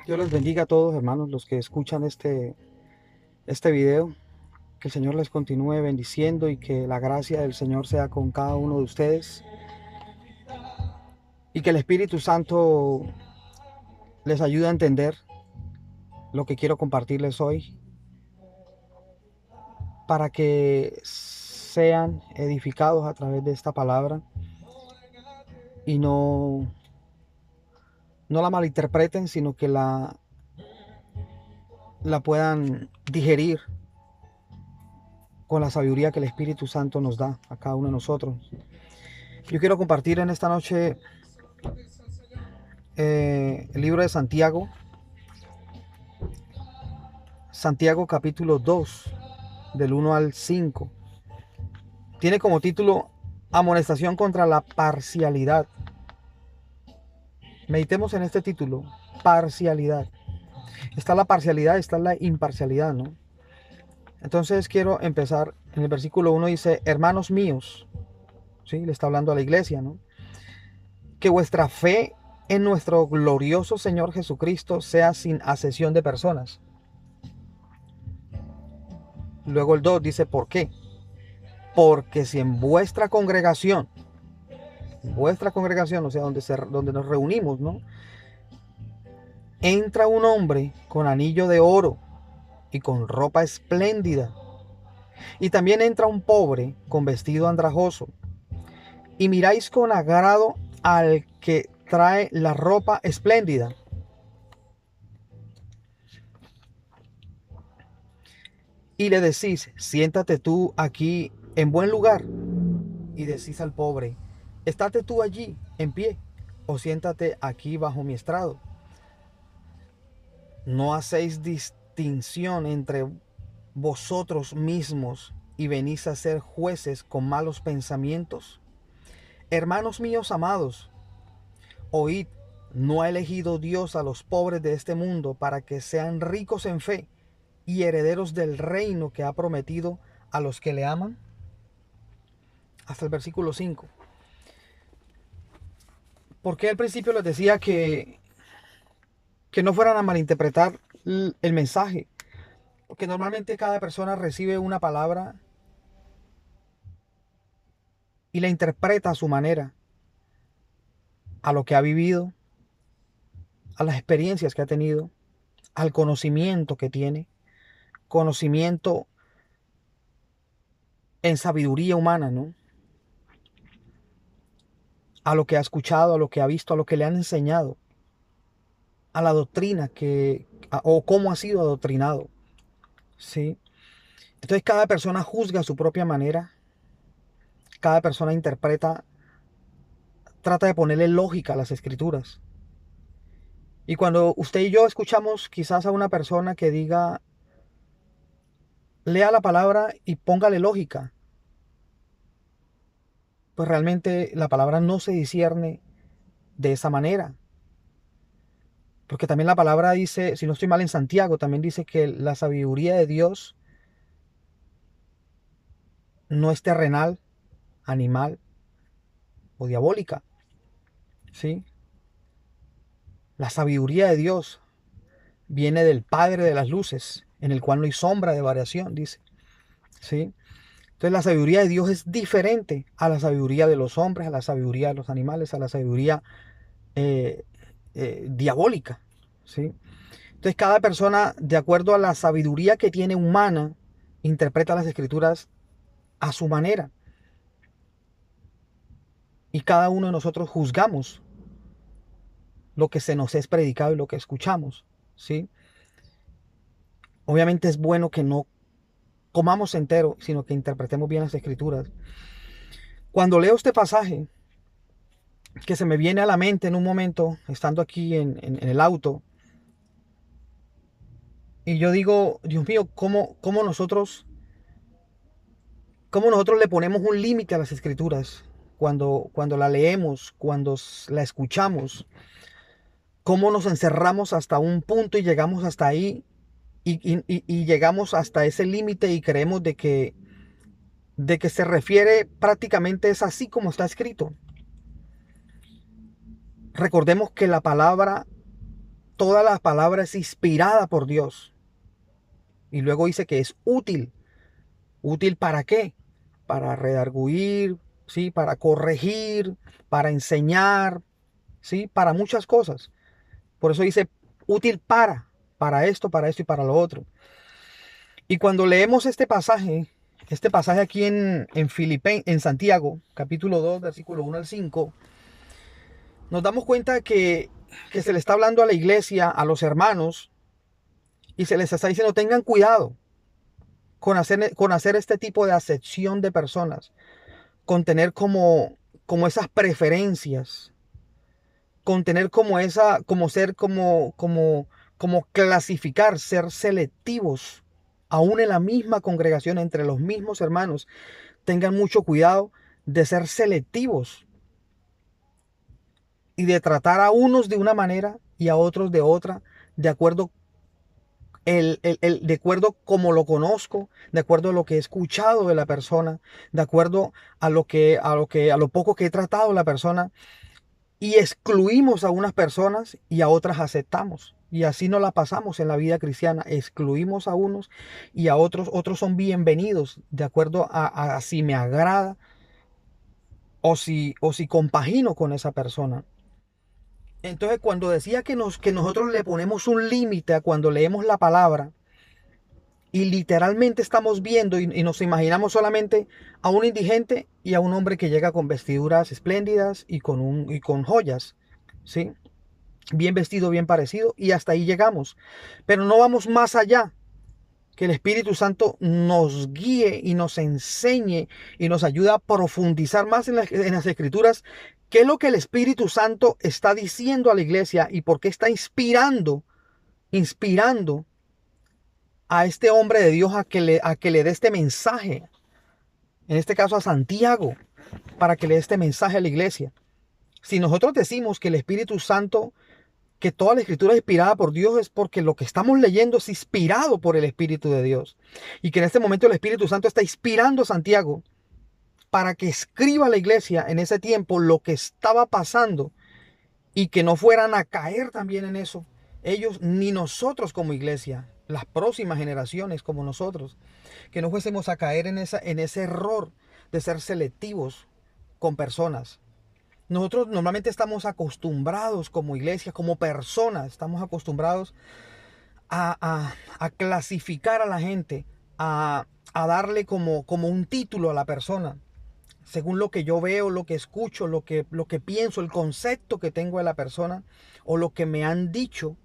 Dios les bendiga a todos, hermanos, los que escuchan este video. Que el Señor les continúe bendiciendo y que la gracia del Señor sea con cada uno de ustedes. Y que el Espíritu Santo les ayude a entender lo que quiero compartirles hoy para que sean edificados a través de esta palabra y no la malinterpreten, sino que la puedan digerir con la sabiduría que el Espíritu Santo nos da a cada uno de nosotros. Yo quiero compartir en esta noche el libro de Santiago, Santiago capítulo 2, del 1 al 5. Tiene como título Amonestación contra la parcialidad. Meditemos en este título, parcialidad. Está la parcialidad, está la imparcialidad, ¿no? Entonces quiero empezar en el versículo 1, dice, hermanos míos, ¿sí? Le está hablando a la iglesia, ¿no? Que vuestra fe en nuestro glorioso Señor Jesucristo sea sin acepción de personas. Luego el 2 dice, ¿por qué? Porque si en vuestra congregación, o sea, donde nos reunimos, ¿no? Entra un hombre con anillo de oro y con ropa espléndida, y también entra un pobre con vestido andrajoso, y miráis con agrado al que trae la ropa espléndida, y le decís, siéntate tú aquí en buen lugar, y decís al pobre, estate tú allí en pie, o siéntate aquí bajo mi estrado. ¿No hacéis distinción entre vosotros mismos y venís a ser jueces con malos pensamientos? Hermanos míos amados, oíd, ¿no ha elegido Dios a los pobres de este mundo para que sean ricos en fe y herederos del reino que ha prometido a los que le aman? Hasta el versículo 5. ¿Por qué al principio les decía que no fueran a malinterpretar el mensaje? Porque normalmente cada persona recibe una palabra y la interpreta a su manera, a lo que ha vivido, a las experiencias que ha tenido, al conocimiento que tiene, conocimiento en sabiduría humana, ¿no? A lo que ha escuchado, a lo que ha visto, a lo que le han enseñado, a la doctrina o cómo ha sido adoctrinado, ¿sí? Entonces cada persona juzga a su propia manera, cada persona interpreta, trata de ponerle lógica a las escrituras. Y cuando usted y yo escuchamos quizás a una persona que diga, lea la palabra y póngale lógica, pues realmente la palabra no se discierne de esa manera. Porque también la palabra dice, si no estoy mal en Santiago, también dice que la sabiduría de Dios no es terrenal, animal o diabólica, ¿sí? La sabiduría de Dios viene del Padre de las luces, en el cual no hay sombra de variación, dice, ¿sí? Entonces la sabiduría de Dios es diferente a la sabiduría de los hombres, a la sabiduría de los animales, a la sabiduría eh, diabólica, ¿sí? Entonces cada persona, de acuerdo a la sabiduría que tiene humana, interpreta las escrituras a su manera. Y cada uno de nosotros juzgamos lo que se nos es predicado y lo que escuchamos, ¿sí? Obviamente es bueno que no comamos entero, sino que interpretemos bien las escrituras. Cuando leo este pasaje, que se me viene a la mente en un momento, estando aquí en el auto, y yo digo, Dios mío, cómo nosotros le ponemos un límite a las escrituras cuando la leemos, cuando la escuchamos, cómo nos encerramos hasta un punto y llegamos hasta ahí y llegamos hasta ese límite y creemos de que se refiere prácticamente es así como está escrito. Recordemos que la palabra toda la palabra es inspirada por Dios. Y luego dice que es útil. ¿Útil para qué? Para redarguir, ¿sí? Para corregir, para enseñar, ¿sí? Para muchas cosas. Por eso dice útil para esto y para lo otro. Y cuando leemos este pasaje aquí en Santiago, capítulo 2, versículo 1 al 5, nos damos cuenta que se le está hablando a la iglesia, a los hermanos, y se les está diciendo, tengan cuidado con hacer este tipo de acepción de personas, con tener como esas preferencias, con tener como esa, como ser, como clasificar, ser selectivos, aún en la misma congregación, entre los mismos hermanos. Tengan mucho cuidado de ser selectivos y de tratar a unos de una manera y a otros de otra, de acuerdo de acuerdo como lo conozco, de acuerdo a lo que he escuchado de la persona, de acuerdo a lo poco que he tratado de la persona, y excluimos a unas personas y a otras aceptamos. Y así no la pasamos en la vida cristiana. Excluimos a unos y a otros son bienvenidos de acuerdo a si me agrada o si compagino con esa persona. Entonces, cuando decía que nosotros le ponemos un límite a cuando leemos la palabra, y literalmente estamos viendo y nos imaginamos solamente a un indigente y a un hombre que llega con vestiduras espléndidas y con joyas, ¿sí? Bien vestido, bien parecido, y hasta ahí llegamos. Pero no vamos más allá. Que el Espíritu Santo nos guíe y nos enseñe y nos ayude a profundizar más en las Escrituras. ¿Qué es lo que el Espíritu Santo está diciendo a la iglesia y por qué está inspirando a este hombre de Dios a que le dé este mensaje? En este caso a Santiago, para que le dé este mensaje a la iglesia. Si nosotros decimos que el Espíritu Santo, que toda la escritura es inspirada por Dios, es porque lo que estamos leyendo es inspirado por el Espíritu de Dios. Y que en este momento el Espíritu Santo está inspirando a Santiago para que escriba a la iglesia en ese tiempo lo que estaba pasando y que no fueran a caer también en eso. Ellos ni nosotros como iglesia, las próximas generaciones como nosotros, que no fuésemos a caer en ese error de ser selectivos con personas. Nosotros normalmente estamos acostumbrados como iglesia, como personas, estamos acostumbrados a clasificar a la gente, a darle como un título a la persona, según lo que yo veo, lo que escucho, lo que pienso, el concepto que tengo de la persona o lo que me han dicho,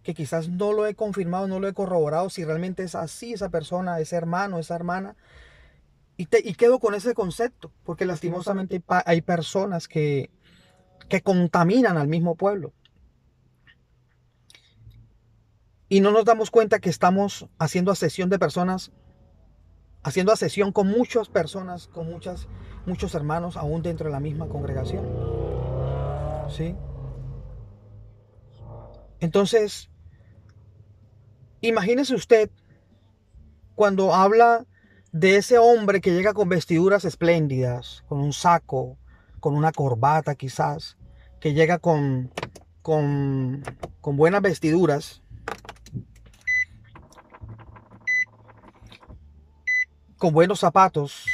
que quizás no lo he confirmado, no lo he corroborado si realmente es así esa persona, ese hermano, esa hermana. Y quedo con ese concepto, porque lastimosamente hay personas que contaminan al mismo pueblo. Y no nos damos cuenta que estamos haciendo asesión de personas, haciendo asesión con muchas personas, con muchos hermanos, aún dentro de la misma congregación. ¿Sí? Entonces, imagínese usted cuando habla de ese hombre que llega con vestiduras espléndidas, con un saco, con una corbata quizás, que llega con, con buenas vestiduras, con buenos zapatos,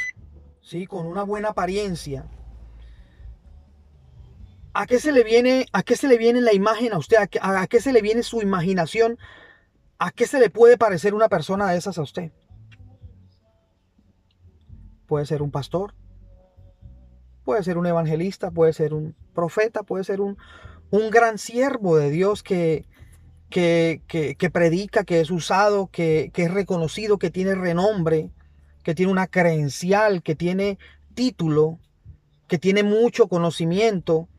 ¿sí? Con una buena apariencia. ¿A qué se le viene la imagen a usted? A qué se le viene su imaginación? ¿A qué se le puede parecer una persona de esas a usted? Puede ser un pastor, puede ser un evangelista, puede ser un profeta, puede ser un gran siervo de Dios que predica, que es usado, que es reconocido, que tiene renombre, que tiene una credencial, que tiene título, que tiene mucho conocimiento,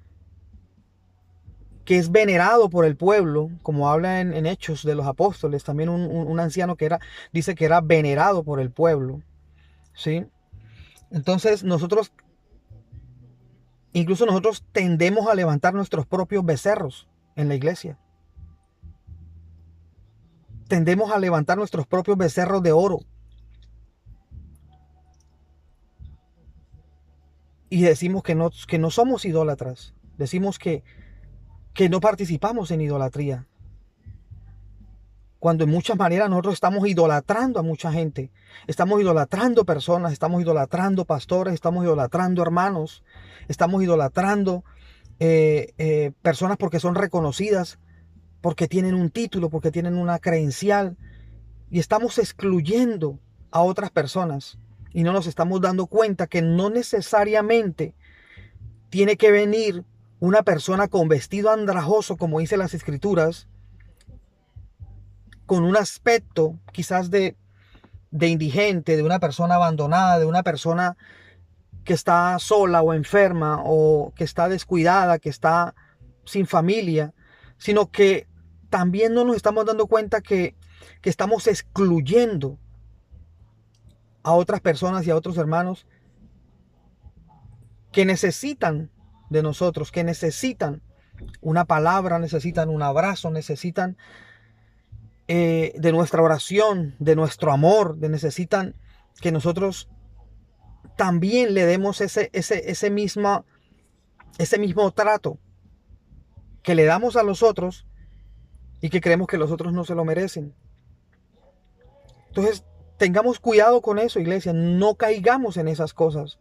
que es venerado por el pueblo, como habla en Hechos de los Apóstoles, también un anciano dice que era venerado por el pueblo, ¿sí? Entonces incluso nosotros tendemos a levantar nuestros propios becerros en la iglesia. Tendemos a levantar nuestros propios becerros de oro. Y decimos que no somos idólatras. Decimos que no participamos en idolatría. Cuando en muchas maneras nosotros estamos idolatrando a mucha gente. Estamos idolatrando personas, estamos idolatrando pastores, estamos idolatrando hermanos, estamos idolatrando personas porque son reconocidas, porque tienen un título, porque tienen una credencial. Y estamos excluyendo a otras personas. Y no nos estamos dando cuenta que no necesariamente tiene que venir una persona con vestido andrajoso, como dice las escrituras, con un aspecto quizás de indigente, de una persona abandonada, de una persona que está sola o enferma o que está descuidada, que está sin familia, sino que también no nos estamos dando cuenta que estamos excluyendo a otras personas y a otros hermanos que necesitan de nosotros, que necesitan una palabra, necesitan un abrazo, necesitan de nuestra oración, de nuestro amor, necesitan que nosotros también le demos ese mismo trato que le damos a los otros y que creemos que los otros no se lo merecen. Entonces, tengamos cuidado con eso, iglesia, no caigamos en esas cosas.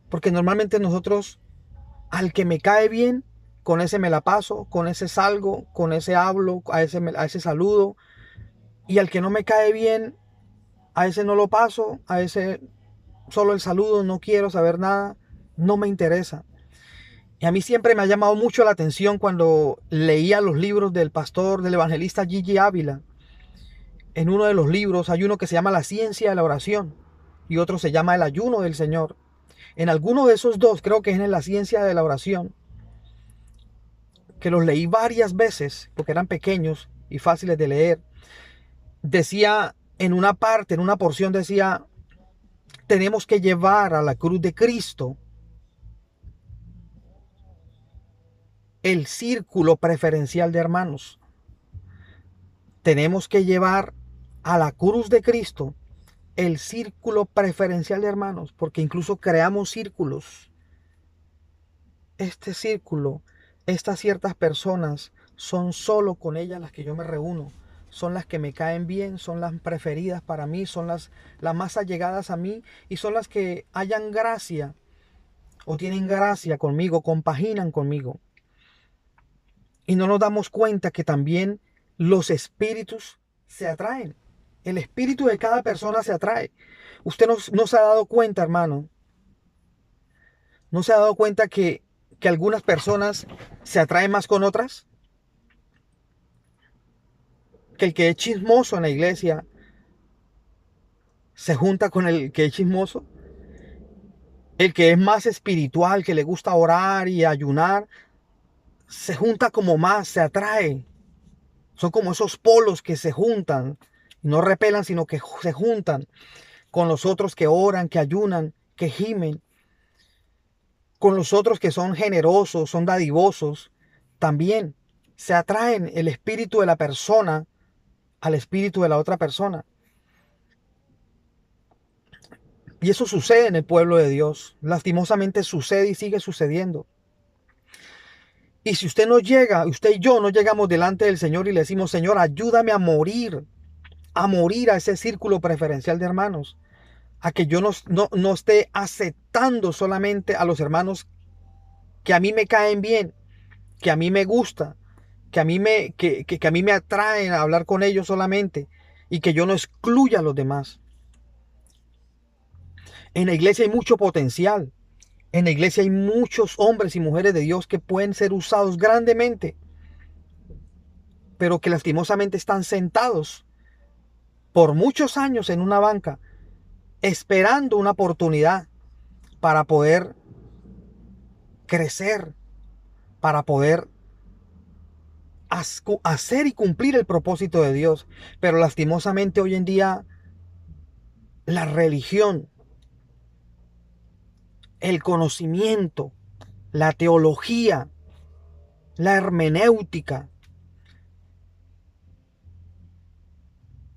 Porque normalmente nosotros, al que me cae bien, con ese me la paso, con ese salgo, con ese hablo, a ese saludo. Y al que no me cae bien, a ese no lo paso, a ese solo el saludo, no quiero saber nada, no me interesa. Y a mí siempre me ha llamado mucho la atención cuando leía los libros del pastor, del evangelista Gigi Ávila. En uno de los libros hay uno que se llama La ciencia de la oración y otro se llama El ayuno del Señor. En alguno de esos dos, creo que es en La ciencia de la oración, que los leí varias veces porque eran pequeños y fáciles de leer, decía en una parte, en una porción decía, tenemos que llevar a la cruz de Cristo el círculo preferencial de hermanos. Tenemos que llevar a la cruz de Cristo el círculo preferencial de hermanos, porque incluso creamos círculos. Este círculo, estas ciertas personas son solo con ellas las que yo me reúno. Son las que me caen bien, son las preferidas para mí, son las más allegadas a mí y son las que hayan gracia o tienen gracia conmigo, compaginan conmigo. Y no nos damos cuenta que también los espíritus se atraen. El espíritu de cada persona se atrae. Usted no se ha dado cuenta, hermano. ¿No se ha dado cuenta que algunas personas se atraen más con otras? Que el que es chismoso en la iglesia se junta con el que es chismoso. El que es más espiritual, que le gusta orar y ayunar, se junta como más, se atrae. Son como esos polos que se juntan. No repelan, sino que se juntan con los otros que oran, que ayunan, que gimen. Con los otros que son generosos, son dadivosos. También se atraen el espíritu de la persona al espíritu de la otra persona. Y eso sucede en el pueblo de Dios. Lastimosamente sucede y sigue sucediendo. Y si usted no llega, usted y yo no llegamos delante del Señor y le decimos, Señor, ayúdame a morir a ese círculo preferencial de hermanos, a que yo no esté aceptando solamente a los hermanos que a mí me caen bien, que a mí me gusta, que a mí me atraen a hablar con ellos solamente y que yo no excluya a los demás. En la iglesia hay mucho potencial. En la iglesia hay muchos hombres y mujeres de Dios que pueden ser usados grandemente, pero que lastimosamente están sentados por muchos años en una banca, esperando una oportunidad para poder crecer, para poder hacer y cumplir el propósito de Dios. Pero lastimosamente hoy en día la religión, el conocimiento, la teología, la hermenéutica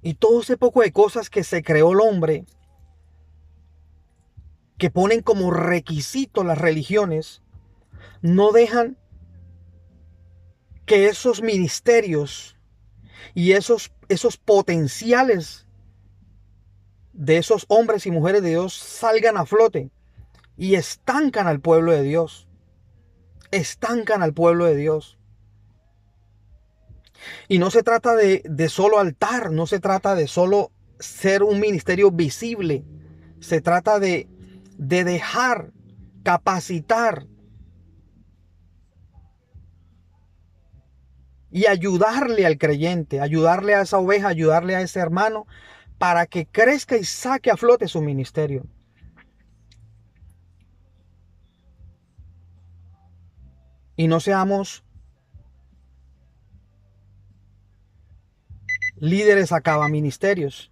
y todo ese poco de cosas que se creó el hombre, que ponen como requisito las religiones, no dejan que esos ministerios y esos potenciales de esos hombres y mujeres de Dios salgan a flote y estancan al pueblo de Dios. Estancan al pueblo de Dios. Y no se trata de solo altar, no se trata de solo ser un ministerio visible. Se trata de dejar, capacitar y ayudarle al creyente, ayudarle a esa oveja, ayudarle a ese hermano para que crezca y saque a flote su ministerio. Y no seamos líderes acabaministerios.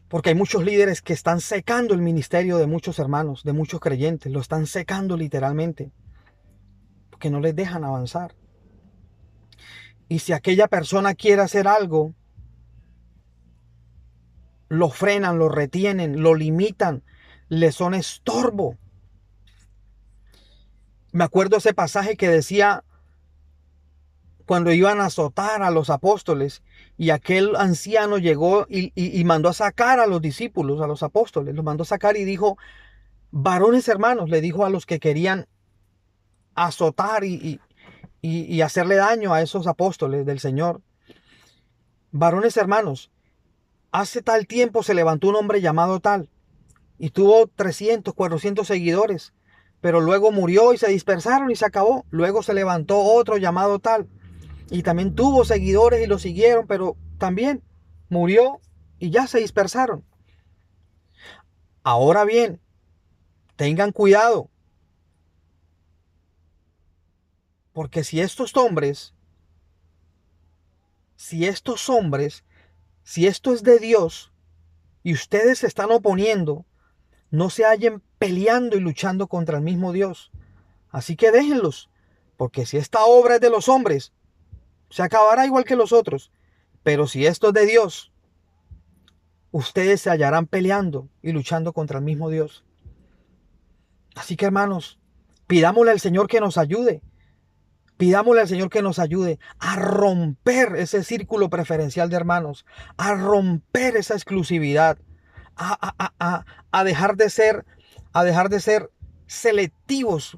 Porque hay muchos líderes que están secando el ministerio de muchos hermanos, de muchos creyentes. Lo están secando literalmente. Porque no les dejan avanzar. Y si aquella persona quiere hacer algo, lo frenan, lo retienen, lo limitan, le son estorbo. Me acuerdo ese pasaje que decía cuando iban a azotar a los apóstoles y aquel anciano llegó y mandó a sacar a los discípulos, a los apóstoles, los mandó a sacar y dijo, varones hermanos, le dijo a los que querían azotar y hacerle daño a esos apóstoles del Señor, varones hermanos, hace tal tiempo se levantó un hombre llamado tal y tuvo 300, 400 seguidores, pero luego murió y se dispersaron y se acabó. Luego se levantó otro llamado tal y también tuvo seguidores y lo siguieron, pero también murió y ya se dispersaron. Ahora bien, tengan cuidado, porque si estos hombres, si esto es de Dios y ustedes se están oponiendo, no se hallen peleando y luchando contra el mismo Dios. Así que déjenlos, porque si esta obra es de los hombres, se acabará igual que los otros. Pero si esto es de Dios, ustedes se hallarán peleando y luchando contra el mismo Dios. Así que hermanos, pidámosle al Señor que nos ayude. Pidámosle al Señor que nos ayude a romper ese círculo preferencial de hermanos, a romper esa exclusividad, a dejar de ser, selectivos.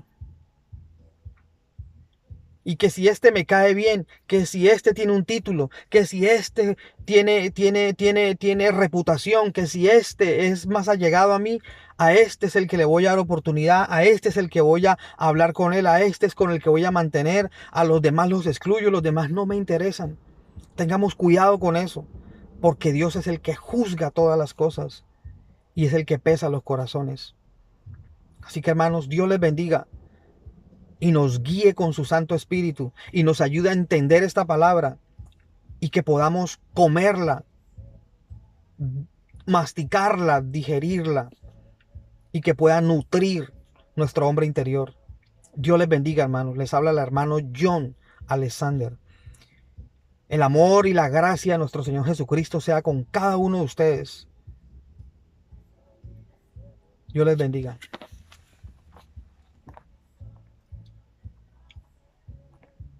Y que si este me cae bien, que si este tiene un título, que si este tiene reputación, que si este es más allegado a mí, a este es el que le voy a dar oportunidad, a este es el que voy a hablar con él, a este es con el que voy a mantener, a los demás los excluyo, los demás no me interesan. Tengamos cuidado con eso, porque Dios es el que juzga todas las cosas y es el que pesa los corazones. Así que hermanos, Dios les bendiga y nos guíe con su Santo Espíritu y nos ayude a entender esta palabra y que podamos comerla, masticarla, digerirla y que pueda nutrir nuestro hombre interior. Dios les bendiga, hermanos. Les habla el hermano John Alexander. El amor y la gracia de nuestro Señor Jesucristo sea con cada uno de ustedes. Dios les bendiga.